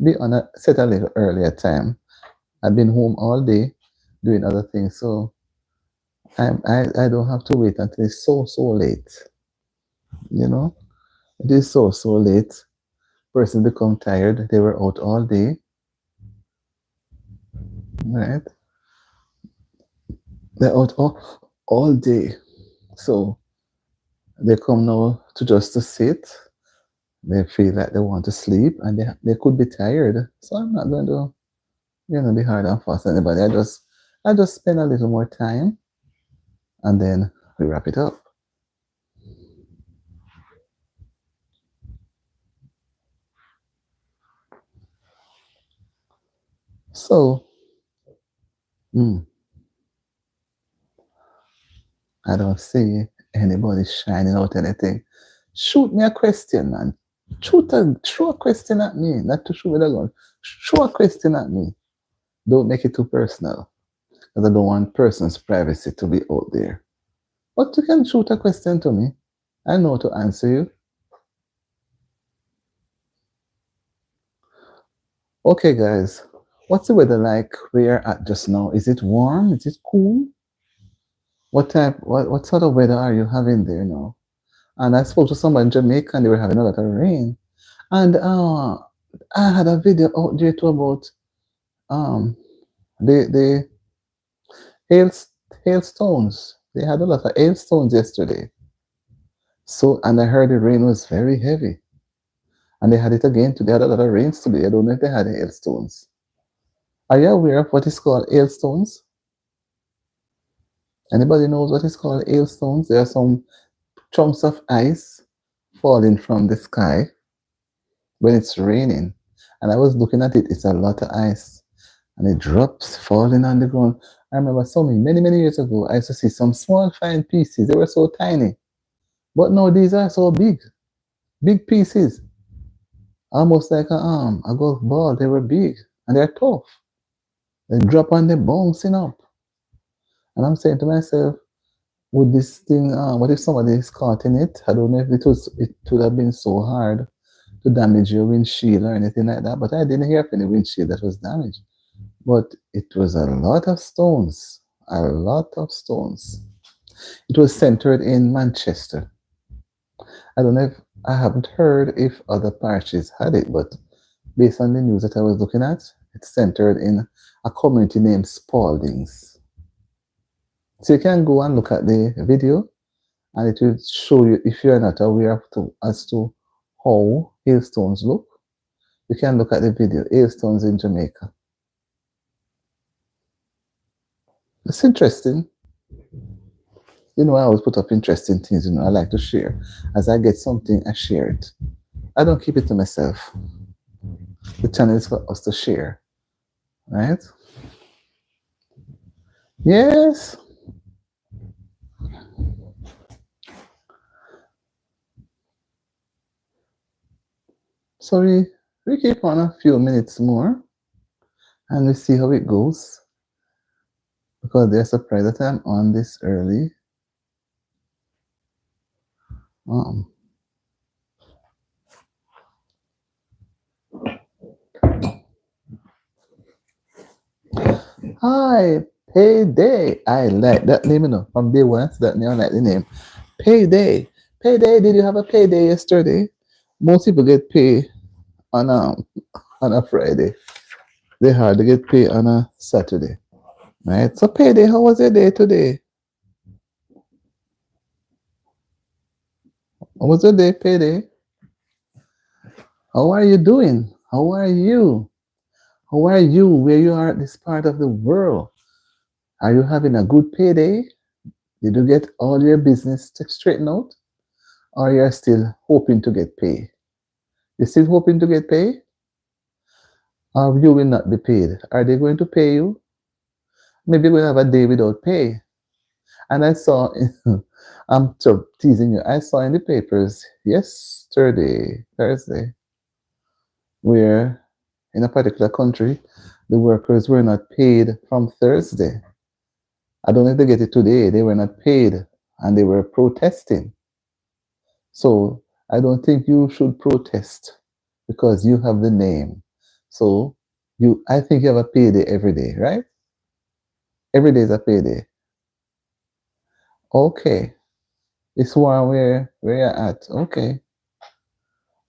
be on set a little earlier time. I've been home all day doing other things, so I don't have to wait until it's so late. You know, it is so late. Person become tired. They were out all day, right? They're out all day, so they come now to sit. They feel like they want to sleep, and they could be tired. So I'm not going to, be hard and fast on anybody. I just spend a little more time, and then we wrap it up. So, I don't see anybody shining out anything. Shoot me a question, man. Throw a question at me. Not to shoot with a gun. Throw a question at me. Don't make it too personal. Because I don't want person's privacy to be out there. But you can shoot a question to me. I know to answer you. Okay, guys. What's the weather like where you're at just now? Is it warm? Is it cool? What sort of weather are you having there now? And I spoke to someone in Jamaica and they were having a lot of rain. And I had a video out there too about the hail hailstones. They had a lot of hailstones yesterday. So and I heard the rain was very heavy. And they had it again today. They had a lot of rains today. I don't know if they had hailstones. Are you aware of what is called hailstones? Anybody knows what is called hailstones? There are some chunks of ice falling from the sky when it's raining. And I was looking at it, it's a lot of ice. and it drops, falling on the ground. I remember many years ago, I used to see some small, fine pieces. They were so tiny. But now these are so big, big pieces, almost like a golf ball. They were big and they're tough. They drop and they're bouncing up. And I'm saying to myself, would this thing, what if somebody is caught in it? I don't know if it would have been so hard to damage your windshield or anything like that. But I didn't hear of any windshield that was damaged. But it was a lot of stones, a lot of stones. It was centered in Manchester. I don't know if I haven't heard if other parishes had it, but based on the news that I was looking at, it's centered in a community named Spaldings. So you can go and look at the video, and it will show you if you are not aware as to how hailstones look. You can look at the video, hailstones in Jamaica. It's interesting. You know, I always put up interesting things, I like to share. As I get something, I share it. I don't keep it to myself. The channel is for us to share, right? Yes. So we keep on a few minutes more and we see how it goes. Because they're surprised that I'm on this early. Um, Hi, Payday. I like that name, From day one, that name, I like the name. Payday. Payday, did you have a payday yesterday? Most people get paid on a Friday. They hardly get paid on a Saturday. Right? So payday, how was your day today? How was your day, payday? How are you doing? How are you? How are you where you are at this part of the world? Are you having a good payday? Did you get all your business straightened out? Or you're still hoping to get paid? You're still hoping to get paid? Or you will not be paid? Are they going to pay you? Maybe we'll have a day without pay. And I saw, I'm teasing you, I saw in the papers yesterday, Thursday, where in a particular country, the workers were not paid from Thursday. I don't know if they get it today. They were not paid and they were protesting. So I don't think you should protest because you have the name. So I think you have a payday every day, right? Every day is a payday. Okay. It's warm where you're at. Okay.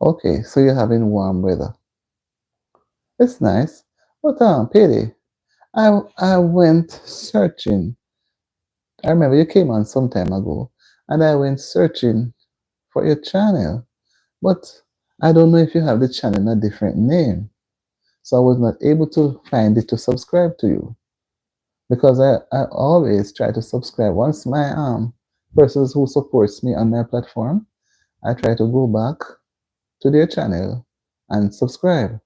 Okay. So you're having warm weather. It's nice. But payday. I went searching. I remember you came on some time ago and I went searching for your channel. But I don't know if you have the channel in a different name. So I was not able to find it to subscribe to you. Because I always try to subscribe. Once my persons who supports me on my platform, I try to go back to their channel and subscribe.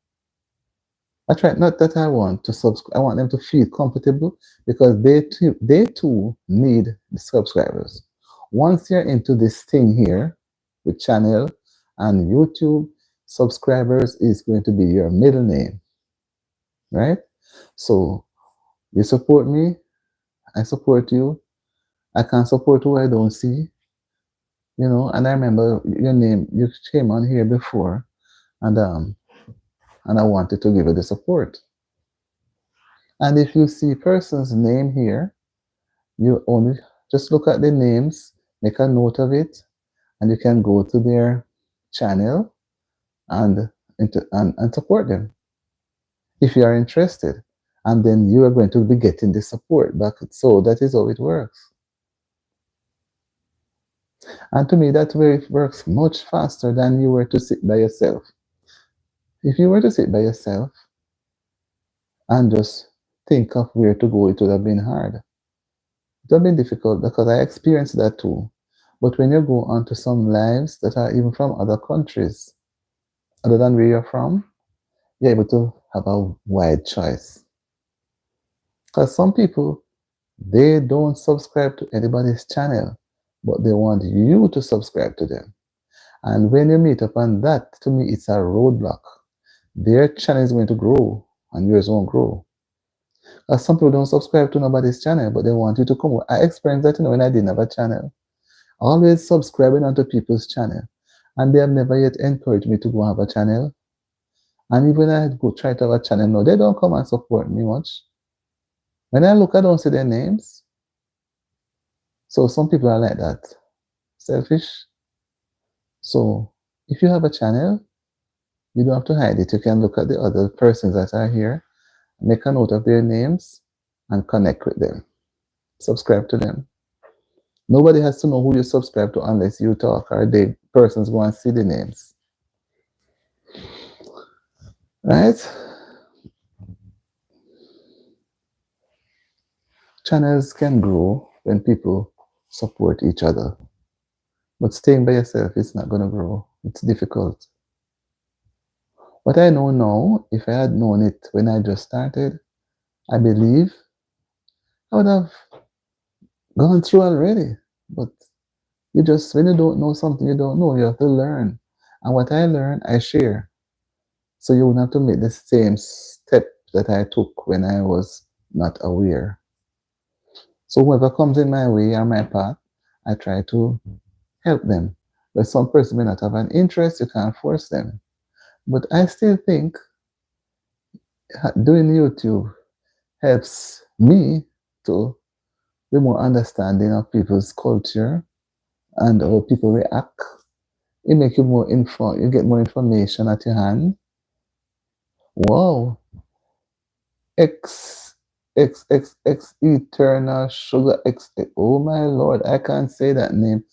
I try not that I want to subscribe. I want them to feel comfortable because they too need the subscribers. Once you're into this thing here, the channel and YouTube, subscribers is going to be your middle name, right? So you support me, I support you. I can't support who I don't see, And I remember your name. You came on here before, and I wanted to give you the support. And if you see person's name here, you only just look at the names, make a note of it, and you can go to their channel and and support them if you are interested. And then you are going to be getting the support back. So that is how it works. And to me, that way it works much faster than you were to sit by yourself. If you were to sit by yourself and just think of where to go, it would have been hard. It would have been difficult because I experienced that too. But when you go onto some lives that are even from other countries, other than where you're from, you're able to have a wide choice. Because some people, they don't subscribe to anybody's channel, but they want you to subscribe to them. And when you meet up on that, to me, it's a roadblock. Their channel is going to grow and yours won't grow. Some people don't subscribe to nobody's channel, but they want you to come. I experienced that, when I didn't have a channel. Always subscribing onto people's channel. And they have never yet encouraged me to go have a channel. And even when I go try to have a channel now, they don't come and support me much. When I look, I don't see their names. So some people are like that. Selfish. So if you have a channel, you don't have to hide it. You can look at the other persons that are here, make a note of their names, and connect with them. Subscribe to them. Nobody has to know who you subscribe to unless you talk or the persons go and see the names. Right? Channels can grow when people support each other. But staying by yourself is not going to grow. It's difficult. What I know now, if I had known it when I just started, I believe I would have gone through already. But when you don't know something, you don't know. You have to learn. And what I learn, I share. So you wouldn't have to make the same step that I took when I was not aware. So whoever comes in my way or my path, I try to help them. But some person may not have an interest, you can't force them. But I still think doing YouTube helps me to be more understanding of people's culture and how people react. It makes you more informed. You get more information at your hand. Wow. Eternal Sugar X. Oh my Lord, I can't say that name.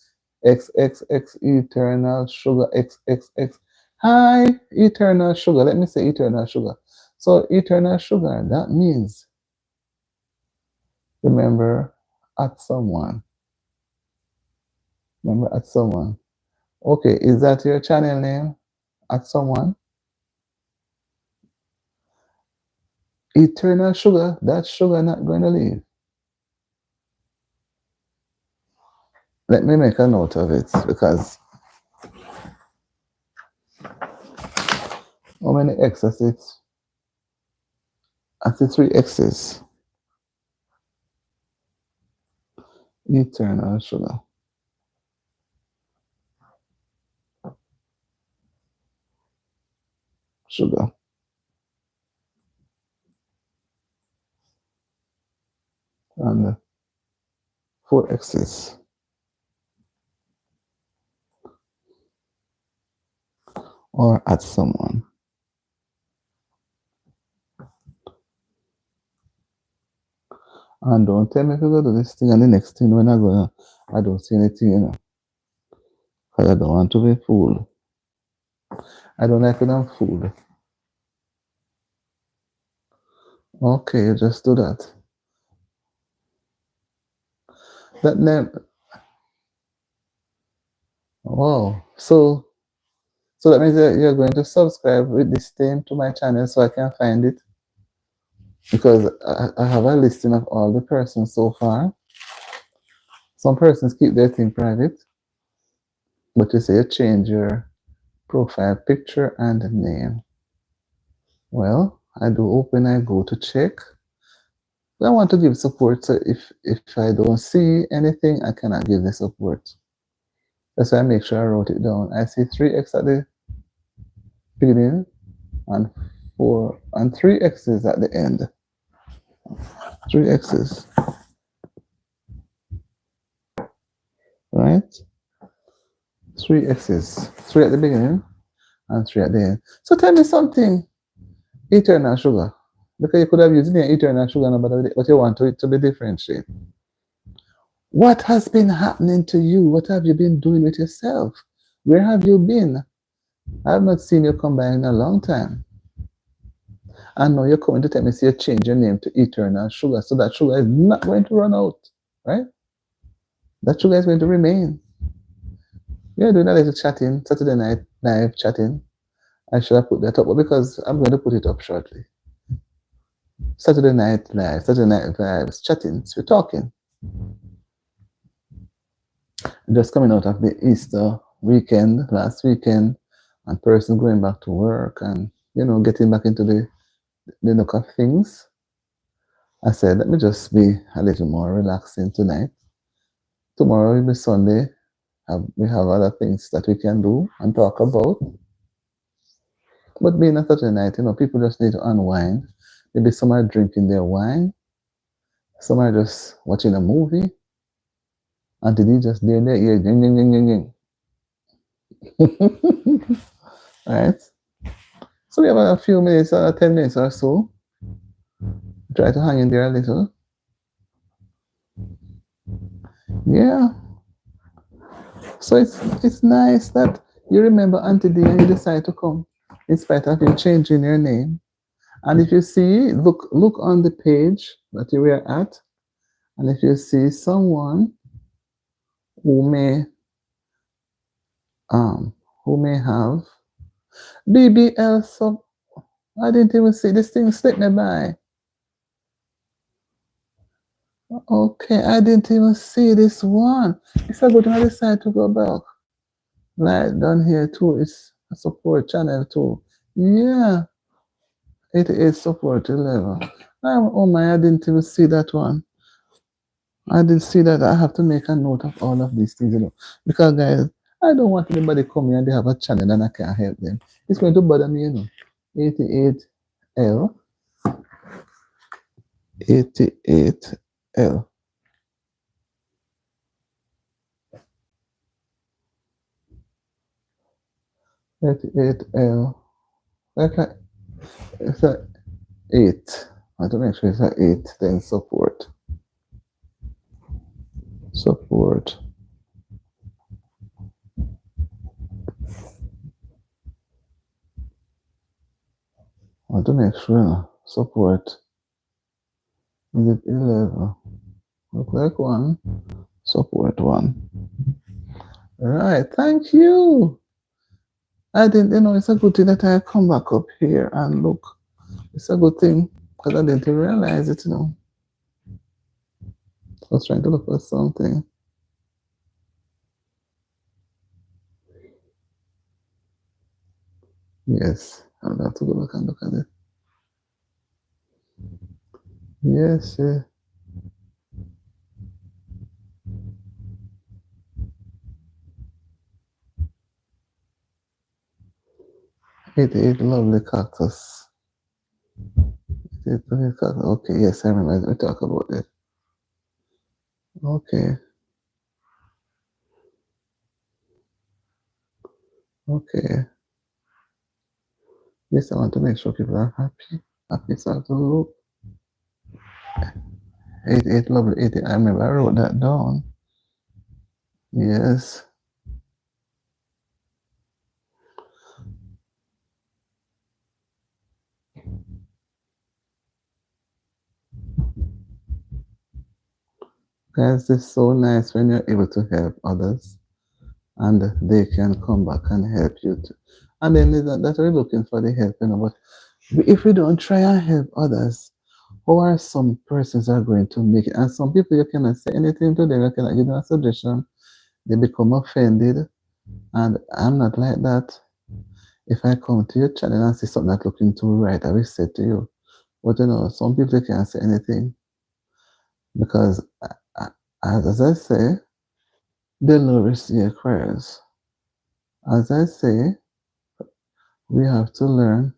XXX Eternal Sugar XXX. Hi, Eternal Sugar. Let me say Eternal Sugar. So Eternal Sugar, that means remember at someone. Remember at someone. Okay, is that your channel name? At someone? Eternal Sugar, that sugar not going to leave. Let me make a note of it because how many X's it? I see 3 X's. Eternal Sugar. Sugar. And 4 X's. Or at someone. And don't tell me if you're going to do this thing and the next thing when I don't see anything, Because I don't want to be fooled. I don't like when I'm fooled. Okay, just do that. That name. Wow. So that means that you're going to subscribe with this name to my channel so I can find it. Because I have a listing of all the persons so far. Some persons keep their thing private. But you say you change your profile picture and name. Well, I do open, I go to check. I want to give support, so if I don't see anything, I cannot give the support. That's why I make sure I wrote it down. I see 3 X at the beginning and 4 and 3 X's at the end. 3 X's. Right? 3 X's. 3 at the beginning and 3 at the end. So tell me something. Eternal Sugar. Because you could have used the Eternal Sugar number, but you want it to be differentiated. What has been happening to you? What have you been doing with yourself? Where have you been? I have not seen you come by in a long time. And now you're coming to tell me you change your name to Eternal Sugar. So that sugar is not going to run out, right? That sugar is going to remain. We're doing a little chatting, Saturday night live chatting. I should have put that up, but because I'm going to put it up shortly. Saturday night live, Saturday night vibes, chatting, we're talking. Just coming out of the Easter weekend, last weekend, and person going back to work and, getting back into the nook of things. I said, let me just be a little more relaxing tonight. Tomorrow will be Sunday. We have other things that we can do and talk about. But being a Saturday night, people just need to unwind. Maybe some are drinking their wine, some are just watching a movie, and the just there, yeah, ding, ding, ding, ding, ding. Right? So we have a few minutes, 10 minutes or so. Try to hang in there a little. Yeah. So it's nice that you remember Auntie D and you decide to come in spite of you changing your name. And if you see, look on the page that you were at, and if you see someone who may um who may have BBL sub, I didn't even see this thing slip me by. Okay, I didn't even see this one. It's a good thing I decide to go back. Like down here too, it's a support channel too. Yeah, it is support 11. Oh my, I didn't even see that one. I didn't see that. I have to make a note of all of these things. Because guys, I don't want anybody come here and they have a channel and I can't help them. It's going to bother me. 88L, 88L, 88L. Okay, it's a 8. I have to make sure it's a 8. Then support. Support. I have to make sure. Support. Is it 11? Look like 1. Support 1. Right, thank you. I didn't, it's a good thing that I come back up here and look. It's a good thing because I didn't realize it. I was trying to look for something. Yes, I'll have to go back and look at it. Yes, yeah. 88 lovely cactus. 88 lovely cactus. Okay, yes, I remember. We talk about it. Okay. Okay. Yes, I want to make sure people are happy. Happy, so I have to look. 88 lovely 80. I remember I wrote that down. Yes. Guys, it's so nice when you're able to help others and they can come back and help you too. And then that we're looking for the help. But if we don't try and help others, how are some persons are going to make it? And some people you cannot say anything to them, you cannot give them a suggestion, they become offended. And I'm not like that. If I come to your channel and see something not looking too right, I will say to you. But some people can't say anything because, as I say, the Lord receive prayers. As I say, we have to learn.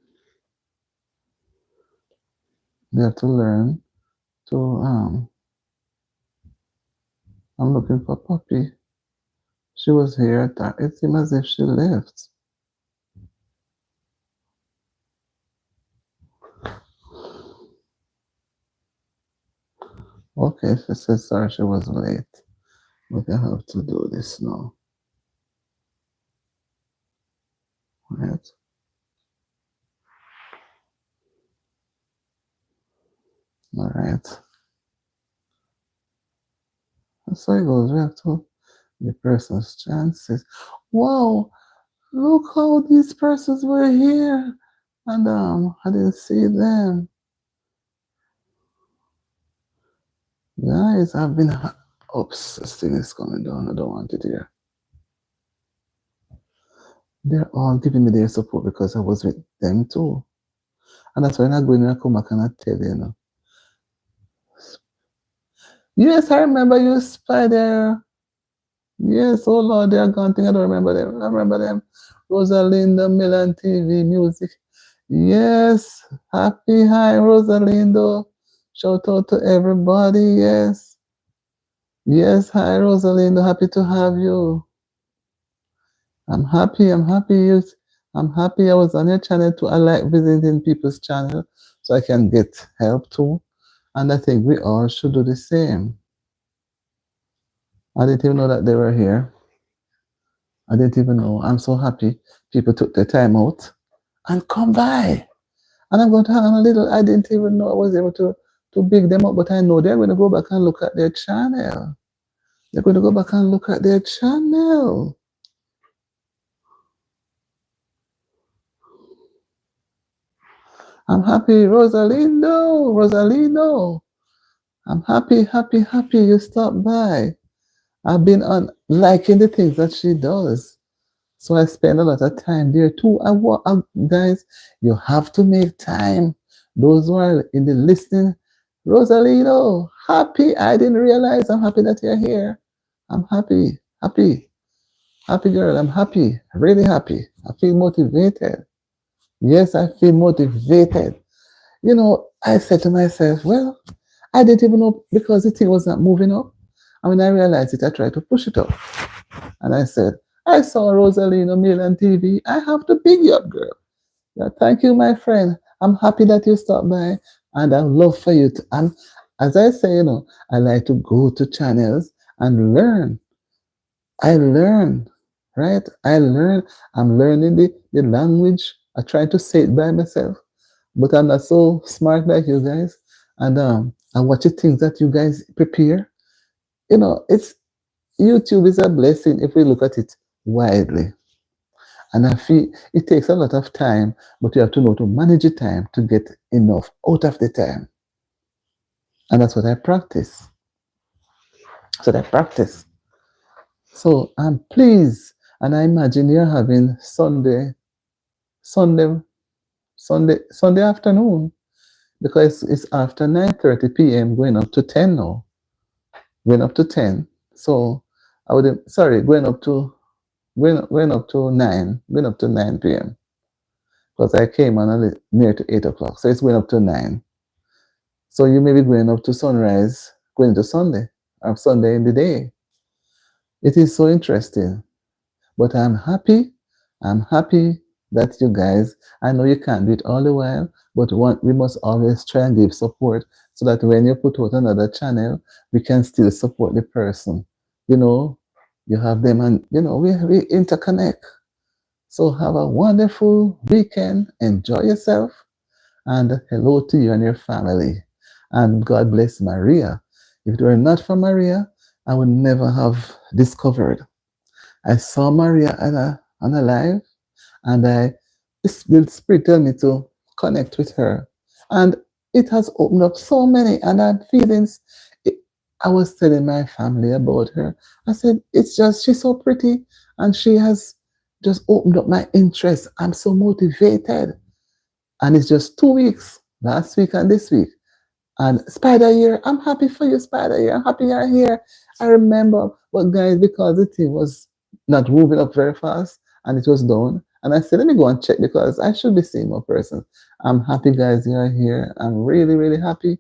We have to learn to. I'm looking for Puppy. She was here. It seemed as if she left. Okay, she said sorry she was late. But I have to do this now. Right? All right. That's how it goes. We have to the person's chances. Wow, look how these persons were here. And I didn't see them. Guys, I've been. Oops, this thing is coming down. I don't want it here. They're all giving me their support because I was with them too. And that's why when I go in and I come back and I tell you, Yes, I remember you, Spider. Yes, oh Lord, they're gone. Thing I don't remember them. I remember them. Rosalinda Milan TV Music. Yes, happy hi, Rosalindo. Shout out to everybody. Yes, yes, hi, Rosalindo. Happy to have you. I'm happy. I'm happy. I'm happy I was on your channel too. I like visiting people's channel so I can get help too. And I think we all should do the same. I didn't even know that they were here. I didn't even know. I'm so happy people took their time out and come by. And I'm going to hang on a little. I didn't even know I was able to big them up, but I know they're going to go back and look at their channel. They're going to go back and look at their channel. I'm happy, Rosalindo, Rosalindo. I'm happy, happy, happy you stopped by. I've been on liking the things that she does. So I spend a lot of time there too. Guys, you have to make time. Those who are in the listening, Rosalino, happy. I didn't realize. I'm happy that you're here. I'm happy, happy, happy girl. I'm happy, really happy. I feel motivated. Yes, I feel motivated. I said to myself, well, I didn't even know because the thing was not moving up. And when I realized it, I tried to push it up. And I said, I saw Rosalina Mill on TV. I have to big you up, girl. Yeah, thank you, my friend. I'm happy that you stopped by. And I'd love for you to. And as I say, I like to go to channels and learn. I learn, right? I learn. I'm learning the language. I try to say it by myself, but I'm not so smart like you guys. And I watch the things that you guys prepare. It's YouTube is a blessing if we look at it widely. And I feel it takes a lot of time, but you have to know to manage the time to get enough out of the time. And that's what I practice. So I practice. So I'm pleased. And I imagine you're having Sunday, Sunday afternoon because it's after 9:30 p.m. going up to 10 now. Going up to 10. So I would sorry, going up to 9, going up to 9 p.m. because I came on near to 8 o'clock. So it's going up to 9. So you may be going up to sunrise, going to Sunday, or Sunday in the day. It is so interesting. But I'm happy. I'm happy that you guys, I know you can't do it all the while, but we must always try and give support so that when you put out another channel, we can still support the person. You know, you have them and, we interconnect. So have a wonderful weekend. Enjoy yourself. And hello to you and your family. And God bless Maria. If it were not for Maria, I would never have discovered. I saw Maria on a live, and the Spirit told me to connect with her. And it has opened up so many, and I had feelings. I was telling my family about her. I said, it's just, she's so pretty, and she has just opened up my interest. I'm so motivated. And it's just 2 weeks, last week and this week. And Spider here, I'm happy for you, Spider here. I'm happy you're here. I remember, but guys, because the thing was not moving up very fast and it was down. And I said, let me go and check because I should be seeing more persons. I'm happy, guys, you're here. I'm really, really happy.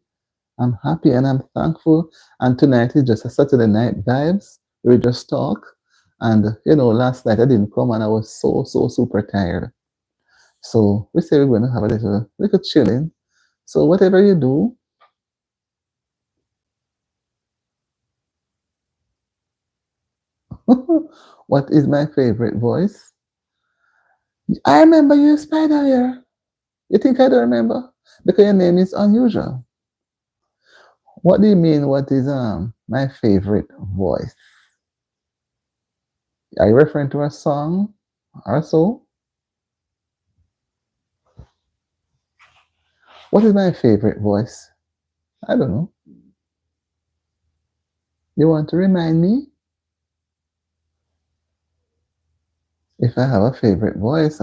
I'm happy and I'm thankful. And tonight is just a Saturday night vibes. We just talk. And last night I didn't come and I was so, so super tired. So we say we're going to have a little chilling. So whatever you do, what is my favorite voice? I remember you, Spider here. You think I don't remember? Because your name is unusual. What do you mean? What is my favorite voice? Are you referring to a song or so? What is my favorite voice? I don't know. You want to remind me if I have a favorite voice?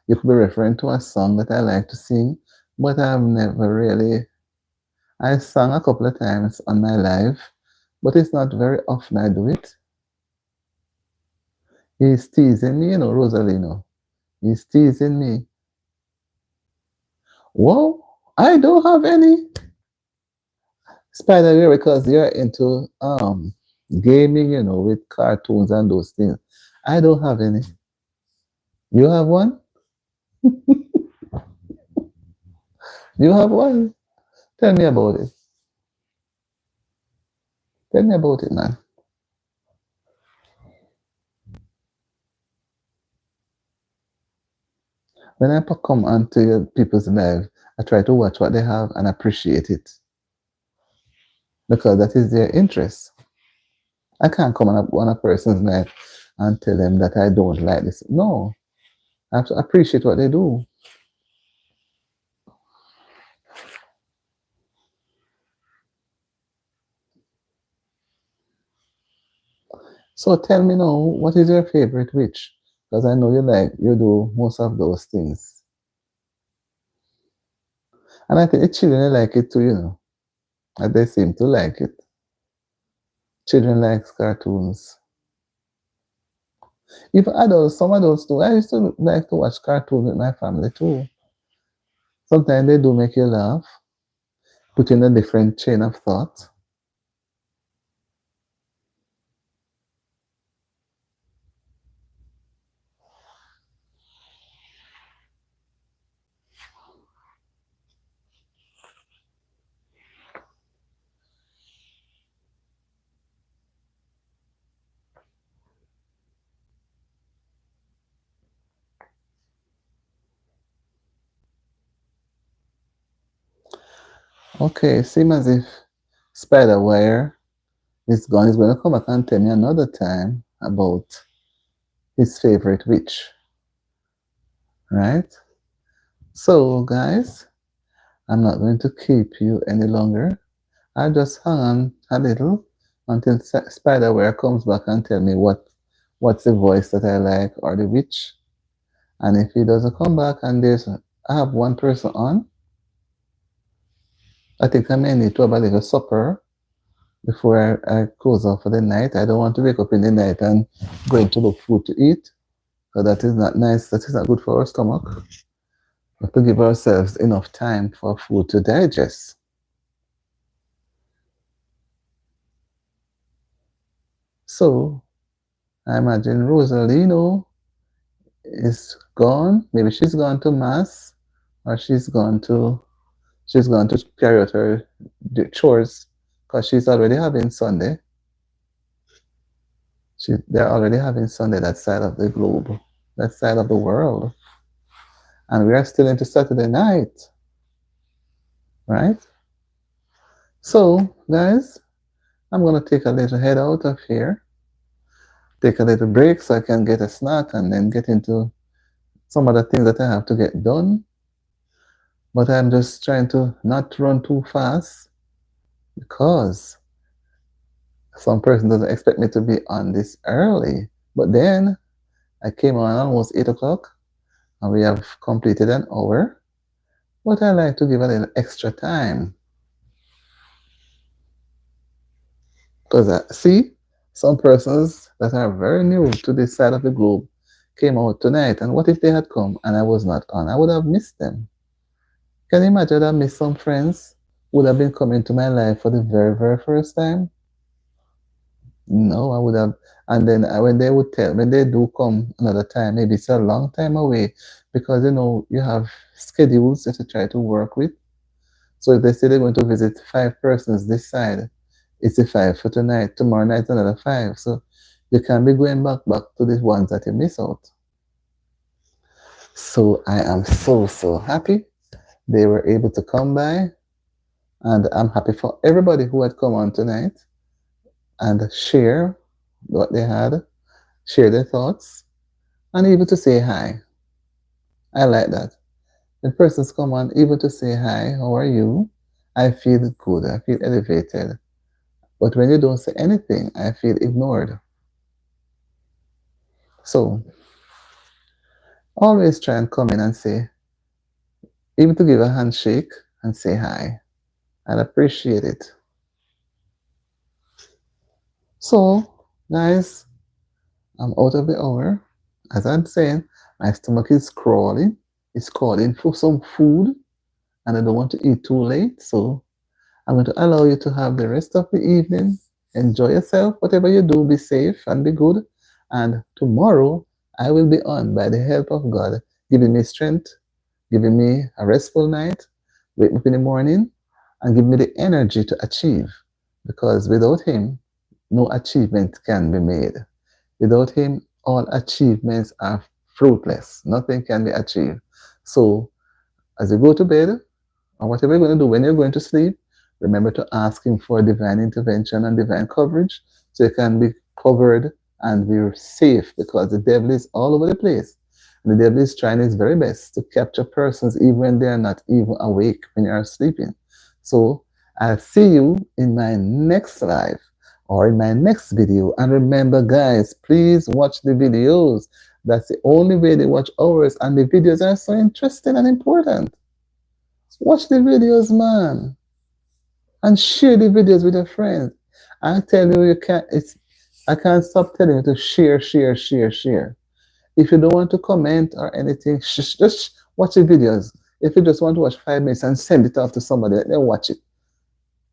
You could be referring to a song that I like to sing, but I've never really. I sang a couple of times on my live, but it's not very often I do it. He's teasing me, Rosalino. He's teasing me. Whoa, I don't have any spider because you're into gaming, with cartoons and those things. I don't have any. You have one? You have one? Tell me about it. Tell me about it, man. When I come onto people's live, I try to watch what they have and appreciate it because that is their interest. I can't come on a person's live and tell them that I don't like this. No, I have to appreciate what they do. So tell me now, what is your favorite witch? Because I know you do most of those things. And I think the children like it too, And they seem to like it. Children like cartoons. Even adults, some adults do. I used to like to watch cartoons with my family too. Sometimes they do make you laugh, put in a different chain of thought. Okay, seems as if Spider Wire is gone. He's going to come back and tell me another time about his favorite witch, right? So, guys, I'm not going to keep you any longer. I'll just hang on a little until Spider-Ware comes back and tell me what's the voice that I like or the witch. And if he doesn't come back and I have one person on, I think I may need to have a little supper before I close off for the night. I don't want to wake up in the night and go into look food to eat. So that is not nice. That is not good for our stomach. We have to give ourselves enough time for food to digest. So I imagine Rosalino is gone. Maybe she's gone to mass, or she's gone to carry out her chores because she's already having Sunday. They're already having Sunday that side of the globe, that side of the world, and we are still into Saturday night, right? So, guys, I'm gonna take a little head out of here, take a little break so I can get a snack and then get into some other things that I have to get done. But I'm just trying to not run too fast because some person doesn't expect me to be on this early. But then I came on almost 8 o'clock and we have completed an hour. But I like to give a little extra time. Because see, some persons that are very new to this side of the globe came out tonight. And what if they had come and I was not on? I would have missed them. Can you imagine I missed some friends who would have been coming to my life for the very, very first time? No, I would have. And then when they do come another time, maybe it's a long time away because you have schedules that you try to work with. So if they say they're going to visit 5 persons this side, it's a 5 for tonight. Tomorrow night, another 5. So you can be going back to the ones that you miss out. So I am so, so happy they were able to come by. And I'm happy for everybody who had come on tonight and share what they had, share their thoughts, and even to say hi. I like that. When persons come on, even to say hi, how are you? I feel good. I feel elevated. But when you don't say anything, I feel ignored. So always try and come in and say, even to give a handshake and say hi. I'd appreciate it. So, guys, I'm out of the hour. As I'm saying, my stomach is crawling. It's calling for some food, and I don't want to eat too late. So, I'm going to allow you to have the rest of the evening. Enjoy yourself. Whatever you do, be safe and be good. And tomorrow, I will be on by the help of God, giving me strength, giving me a restful night, wake me up in the morning, and give me the energy to achieve. Because without Him, no achievement can be made. Without Him, all achievements are fruitless. Nothing can be achieved. So, as you go to bed, or whatever you're going to do when you're going to sleep, remember to ask Him for divine intervention and divine coverage so you can be covered and be safe because the devil is all over the place. And the devil is trying his very best to capture persons even when they are not even awake when you are sleeping. So I'll see you in my next live or in my next video. And remember, guys, please watch the videos. That's the only way they watch ours. And the videos are so interesting and important. Watch the videos, man, and share the videos with your friends. I tell you, you can't. It's I can't stop telling you to share, share, share, share. If you don't want to comment or anything, just watch the videos. If you just want to watch 5 minutes and send it off to somebody, let them watch it,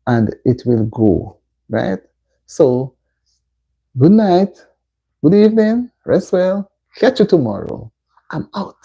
and it will go right. So, good night, good evening, rest well. Catch you tomorrow. I'm out.